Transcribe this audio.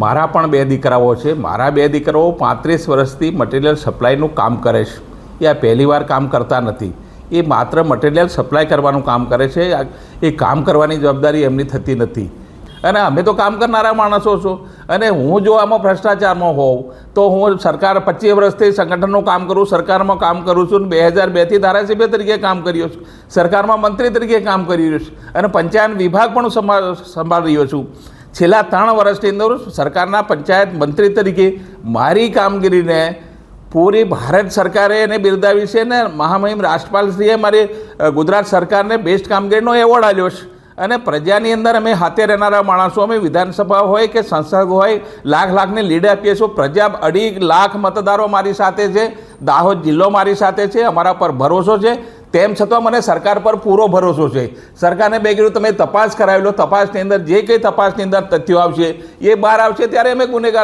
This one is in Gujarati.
મારા પણ બે દીકરાઓ છે. મારા બે દીકરાઓ 35 વર્ષથી મટીરિયલ સપ્લાયનું કામ કરે છે. એ આ પહેલી વાર કામ કરતા નથી. એ માત્ર મટીરિયલ સપ્લાય કરવાનું કામ કરે છે. એ કામ કરવાની જવાબદારી એમની થતી નથી. અને અમે તો કામ કરનારા માણસો છો. અને હું જો આમાં ભ્રષ્ટાચારમાં હોઉં તો હું સરકાર 25 વર્ષથી સંગઠનનું કામ કરું, સરકારમાં કામ કરું છું. 2002થી ધારાસભ્ય તરીકે કામ કર્યો છું, સરકારમાં મંત્રી તરીકે કામ કરી રહ્યો છું અને પંચાયત વિભાગ પણ સંભાળી રહ્યો છું. છેલ્લા 3 વર્ષની અંદર સરકારના પંચાયત મંત્રી તરીકે મારી કામગીરીને પૂરી ભારત સરકારે એને બિરદાવી છે ને મહામહિમ રાજ્યપાલશ્રીએ મારી ગુજરાત સરકારને બેસ્ટ કામગીરીનો એવોર્ડ આપ્યો છે. અને પ્રજાની અંદર અમે હાથે રહેનારા માણસો, અમે વિધાનસભા હોય કે સંસદ હોય લાખની લીડ આપીએ છીએ. પ્રજા 2.5 લાખ મતદારો મારી સાથે છે. દાહોદ જિલ્લો મારી સાથે છે. અમારા પર ભરોસો છે. તેમ છતાં મને સરકાર પર પૂરો ભરોસો છે. સરકારને બે કીધું તમે તપાસ કરાવી લો. તપાસની અંદર જે કંઈ તપાસની અંદર તથ્યો આવશે એ બહાર આવશે ત્યારે અમે ગુનેગાર